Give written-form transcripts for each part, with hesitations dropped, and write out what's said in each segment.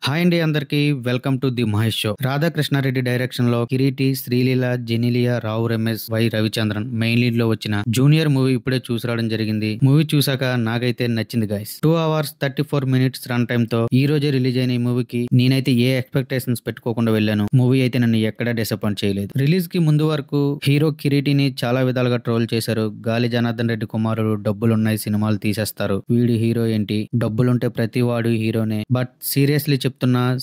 Hi అండి అందరికి welcome to the Mahesh show. Radhakrishna Reddy direction లో Kireeti, Sreeleela, Genelia, Rao Ramesh, Y Ravichandran main lead లో వచ్చిన జూనియర్ మూవీ ఇప్పుడే చూసి రావడం జరిగింది. మూవీ చూసాక నాకైతే నచ్చింది guys. 2 hours 34 minutes run time తో ఈ రోజే రిలీజ్ అయిన ఈ మూవీకి నేనైతే ఏ ఎక్స్పెక్టేషన్స్ పెట్టుకోకుండా వెళ్ళాను. మూవీ అయితే నన్ను ఎక్కడా డిసప్పాయింట్ చేయలేదు. రిలీజ్ కి ముందు వరకు హీరో కిరీటిని చాలా విధాలుగా ట్రోల్ చేశారు. గాలి జనార్దన్ రెడ్డి కుమారుడు డబ్బులున్నాయి సినిమాలు తీసేస్తారు, వీడి హీరో ఏంటి, డబ్బులుంటే ప్రతి వాడు హీరోనే. బట్ సీరియస్లీ చెప్తున్నా,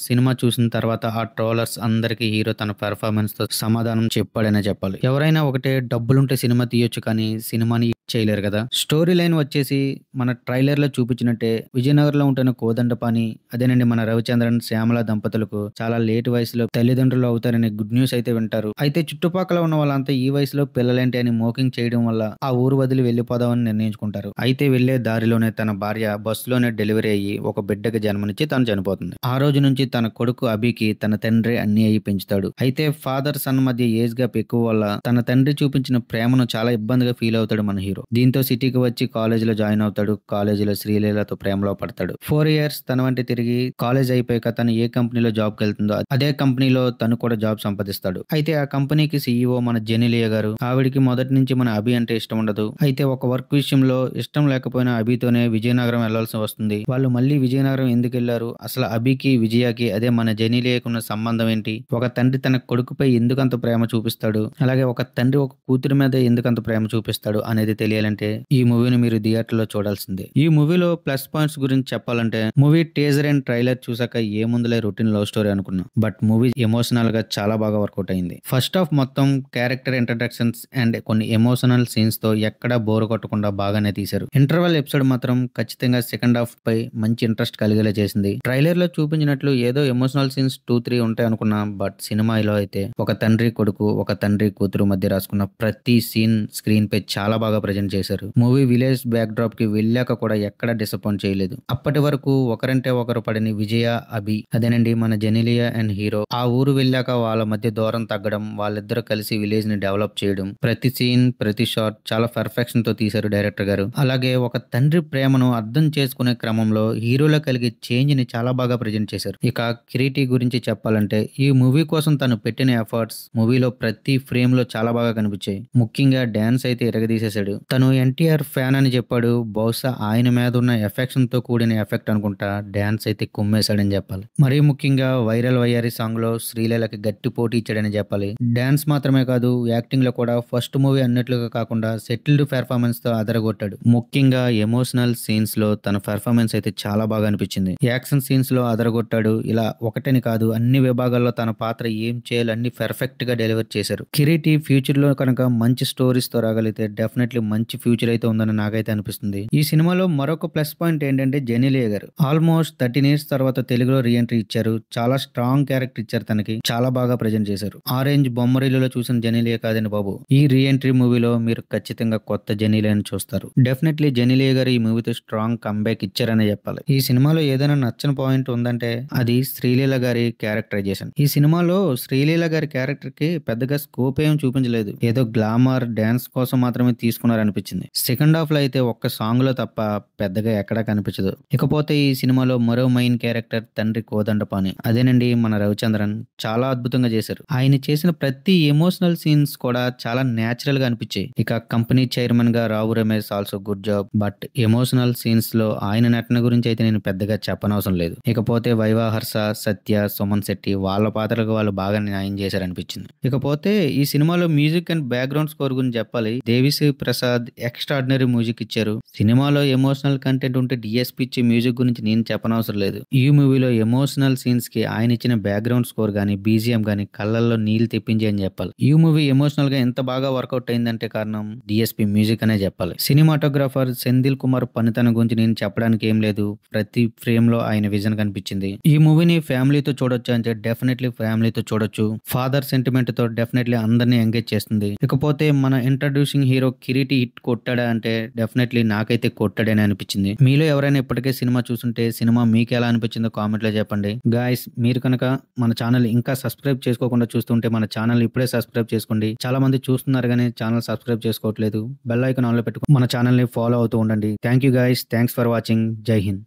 సినిమా చూసిన తర్వాత ఆ ట్రోలర్స్ అందరికి హీరో తన పెర్ఫార్మెన్స్ తో సమాధానం చెప్పాడనే చెప్పాలి. ఎవరైనా ఒకటే డబ్బులుంటే సినిమా తీయొచ్చు కానీ సినిమాని చేయలేరు కదా. స్టోరీ లైన్ వచ్చేసి మన ట్రైలర్ లో చూపించినట్టే విజయనగరంలో ఉంటున్న కోదండపాణి, అదేనండి మన రవిచంద్రన్ శ్యామల దంపతులకు చాలా లేట్ వయసులో తల్లిదండ్రులు అవుతారనే గుడ్ న్యూస్ అయితే వింటారు. అయితే చుట్టుపక్కల ఉన్న వాళ్ళంతా ఈ వయసులో పిల్లలేంటి అని మోకింగ్ చేయడం వల్ల ఆ ఊరు వదిలి వెళ్లిపోదామని నిర్ణయించుకుంటారు. అయితే వెళ్లే దారిలోనే తన భార్య బస్సులోనే డెలివరీ అయ్యి ఒక బిడ్డకి జన్మనిచ్చి తను చనిపోతుంది. ఆ రోజు నుంచి తన కొడుకు అభికి తన తండ్రి అన్ని అయ్యి పెంచుతాడు. అయితే ఫాదర్ సన్ మధ్య ఏజ్ గ్యాప్ ఎక్కువ వల్ల తన తండ్రి చూపించిన ప్రేమను చాలా ఇబ్బందిగా ఫీల్ అవుతాడు మన హీరో. దీంతో సిటీకి వచ్చి కాలేజీలో జాయిన్ అవుతాడు. కాలేజీలో శ్రీలీలతో ప్రేమలో పడతాడు. 4 years తన వంటి తిరిగి కాలేజ్ అయిపోయాక తను ఏ కంపెనీలో జాబ్ కి వెళ్తుందో అదే కంపెనీలో తను కూడా జాబ్ సంపాదిస్తాడు. అయితే ఆ కంపెనీకి సీఈఓ మన జెనిలియా గారు. ఆవిడికి మొదటి నుంచి మన అభి అంటే ఇష్టం ఉండదు. అయితే ఒక వర్క్ విషయంలో ఇష్టం లేకపోయినా అభితోనే విజయనగరం వెళ్లాల్సి వస్తుంది. వాళ్ళు మళ్ళీ విజయనగరం ఎందుకు వెళ్లారు, అసలు అభికి విజయకి అదే మన జెనిలియాకి ఉన్న సంబంధం ఏంటి, ఒక తండ్రి తన కొడుకుపై ఎందుకంత ప్రేమ చూపిస్తాడు, అలాగే ఒక తండ్రి ఒక కూతురి మీద ఎందుకంత ప్రేమ చూపిస్తాడు అనేది తెలియాలంటే ఈ మూవీని మీరు థియేటర్ లో చూడాల్సిందే. ఈ మూవీలో ప్లస్ పాయింట్స్ గురించి చెప్పాలంటే మూవీ టీజర్ అండ్ ట్రైలర్ చూసాక ఏముందులే రొటీన్ లవ్ స్టోరీ అనుకున్నా. బట్ మూవీ ఎమోషనల్ గా చాలా బాగా వర్కౌట్ అయింది. ఫస్ట్ హాఫ్ మొత్తం క్యారెక్టర్ ఇంట్రడక్షన్స్ అండ్ కొన్ని ఎమోషనల్ సీన్స్ తో ఎక్కడా బోర్ కొట్టకుండా బాగానే తీశారు. ఇంటర్వెల్ ఎపిసోడ్ మాత్రం ఖచ్చితంగా సెకండ్ హాఫ్ పై మంచి ఇంట్రెస్ట్ కలిగేలా చేసింది. ట్రైలర్ లో చూపించినట్లు ఏదో ఎమోషనల్ సీన్స్ 2-3 ఉంటాయి అనుకున్నా. బట్ సినిమాలో అయితే ఒక తండ్రి కొడుకు, ఒక తండ్రి కూతురు మధ్య రాసుకున్న ప్రతి సీన్ స్క్రీన్ పై చాలా బాగా ప్రజెంట్ చేశారు. మూవీ విలేజ్ బ్యాక్ డ్రాప్ కి వెళ్ళాక కూడా ఎక్కడ డిసప్పాయింట్ చేయలేదు. అప్పటి వరకు ఒకరంటే ఒకరు పడని విజయ, అభి, అదేనండి మన జెనిలియా అండ్ హీరో ఆ ఊరు వెళ్ళాక వాళ్ళ మధ్య దూరం తగ్గడం, వాళ్ళిద్దరూ కలిసి విలేజ్ ని డెవలప్ చేయడం, ప్రతి సీన్ ప్రతి షాట్ చాలా పర్ఫెక్షన్ తో తీశారు డైరెక్టర్ గారు. అలాగే ఒక తండ్రి ప్రేమను అర్థం చేసుకునే క్రమంలో హీరోలో కలిగే చేంజ్ ని చాలా బాగా ప్రజెంట్ చేశారు. ఇక కిరీటి గురించి చెప్పాలంటే ఈ మూవీ కోసం తను పెట్టిన ఎఫర్ట్స్ మూవీలో ప్రతి ఫ్రేమ్ లో చాలా బాగా కనిపించాయి. ముఖ్యంగా డాన్స్ అయితే ఇరగదీసేశాడు. తను ఎన్టీఆర్ ఫ్యాన్ అని చెప్పాడు. బహుశా ఆయన మీద ఉన్న ఎఫెక్షన్ తో కూడిన ఎఫెక్ట్ అనుకుంటా డాన్స్ అయితే కుమ్మేశాడని చెప్పాలి. మరీ ముఖ్యంగా వైరల్ వయ్యారి సాంగ్ లో శ్రీలీలకి గట్టి పోటీ ఇచ్చాడని చెప్పాలి. డాన్స్ మాత్రమే కాదు, యాక్టింగ్ లో కూడా ఫస్ట్ మూవీ అన్నట్లుగా కాకుండా సెటిల్డ్ పెర్ఫార్మెన్స్ తో అదరగొట్టాడు. ముఖ్యంగా ఎమోషనల్ సీన్స్ లో తన పెర్ఫార్మెన్స్ అయితే చాలా బాగా అనిపించింది. యాక్షన్ సీన్స్ లో అదరగొట్టాడు. ఇలా ఒకటని కాదు, అన్ని విభాగాల్లో తన పాత్ర ఏం చేయాలో అన్ని పర్ఫెక్ట్ గా డెలివర్ చేశారు. కిరీటి ఫ్యూచర్ లో కనుక మంచి స్టోరీస్ తో రాగలిగితే డెఫినెట్లీ మంచి ఫ్యూచర్ అయితే ఉందని నాకైతే అనిపిస్తుంది. ఈ సినిమాలో మరొక ప్లస్ పాయింట్ ఏంటంటే జెనిలియా గారు ఆల్మోస్ట్ 13 years తర్వాత తెలుగులో రీఎంట్రీ ఇచ్చారు. చాలా స్ట్రాంగ్ క్యారెక్టర్ ఇచ్చారు. తనకి చాలా బాగా ప్రజెంట్ చేశారు. ఆరెంజ్ బొమ్మరిల్లులో చూసిన జెనిలియా కాదని బాబు, ఈ రీఎంట్రీ మూవీలో మీరు ఖచ్చితంగా కొత్త జెనిలియాని చూస్తారు. డెఫినెట్లీ జెనిలియా గారు ఈ మూవీతో స్ట్రాంగ్ కంబ్యాక్ ఇచ్చారనే చెప్పాలి. ఈ సినిమాలో ఏదైనా నచ్చని పాయింట్ ఉందంటే అది శ్రీలీల గారి క్యారెక్టరైజేషన్. ఈ సినిమాలో శ్రీలీల గారి క్యారెక్టర్ కి పెద్దగా స్కోప్ ఏం చూపించలేదు. ఏదో గ్లామర్ డాన్స్ కోసం మాత్రమే తీసుకున్నారనిపించింది. సెకండ్ హాఫ్ లో అయితే ఒక్క సాంగ్ లో తప్ప పెద్దగా ఎక్కడా కనిపించదు. ఇకపోతే ఈ సినిమాలో మరో మెయిన్ క్యారెక్టర్ తండ్రి కోదండపాణి, అదేనండి మన రవిచంద్రన్ చాలా అద్భుతంగా చేశారు. ఆయన చేసిన ప్రతి ఎమోషనల్ సీన్స్ కూడా చాలా నేచురల్ గా అనిపించాయి. ఇక కంపెనీ చైర్మన్ గా Rao Ramesh also good job. But emotional scenes లో ఆయన నటన గురించి అయితే నేను పెద్దగా చెప్పనవసరం లేదు. ఇకపోతే వైవా హర్ష, సత్య, సుమన్ శెట్టి వాళ్ళ పాత్రలకు వాళ్ళు బాగా న్యాయం చేశారనిపించింది. ఇకపోతే ఈ సినిమాలో మ్యూజిక్ అండ్ బ్యాక్గ్రౌండ్ స్కోర్ గురించి చెప్పాలి. దేవిశ్రీ ప్రసాద్ ఎక్స్ట్రాడినరీ మ్యూజిక్ ఇచ్చారు. సినిమాలో ఎమోషనల్ కంటెంట్ ఉంటే డిఎస్పీ ఇచ్చే మ్యూజిక్ గురించి నేను చెప్పనవసరం లేదు. ఈ మూవీలో ఎమోషనల్ సీన్స్ కి ఆయన ఇచ్చిన బ్యాక్గ్రౌండ్ స్కోర్ గానీ బీజిఎం గానీ కళ్ళల్లో నీళ్లు తెప్పించి అని చెప్పాలి. ఈ మూవీ ఎమోషనల్ గా ఎంత బాగా వర్కౌట్ అయిందంటే కారణం డిఎస్పీ మ్యూజిక్ అనే చెప్పాలి. సినిమాటోగ్రాఫర్ సెంధిల్ కుమార్ పనితనం గురించి నేను చెప్పడానికి ఏం లేదు. ప్రతి ఫ్రేమ్ లో ఆయన విజన్ కనిపించింది. ఈ మూవీని ఫ్యామిలీతో చూడొచ్చు అంటే డెఫినెట్లీ ఫ్యామిలీతో చూడొచ్చు. ఫాదర్ సెంటిమెంట్ తో డెఫినెట్లీ అందరినీ ఎంగేజ్ చేస్తుంది. ఇకపోతే మన ఇంట్రడ్యూసింగ్ హీరో కిరీటి హిట్ కొట్టాడా అంటే డెఫినెట్లీ నాకైతే కొట్టాడని అనిపించింది. మీలో ఎవరైనా ఇప్పటికే సినిమా చూస్తుంటే సినిమా మీకు ఎలా అనిపించిందో కామెంట్ లో చెప్పండి. గాయస్, మీరు కనుక మన ఛానల్ ఇంకా సబ్స్క్రైబ్ చేసుకోకుండా చూస్తుంటే మన ఛానల్ ఇప్పుడే సబ్స్క్రైబ్ చేసుకోండి. చాలా మంది చూస్తున్నారు కానీ ఛానల్ సబ్స్క్రైబ్ చేసుకోవట్లేదు. బెల్ ఐకాన్ ఆన్ లో పెట్టుకుని మన ఛానల్ ని ఫాలో అవుతూ ఉండండి. Thank you guys, thanks for watching. జై హింద్.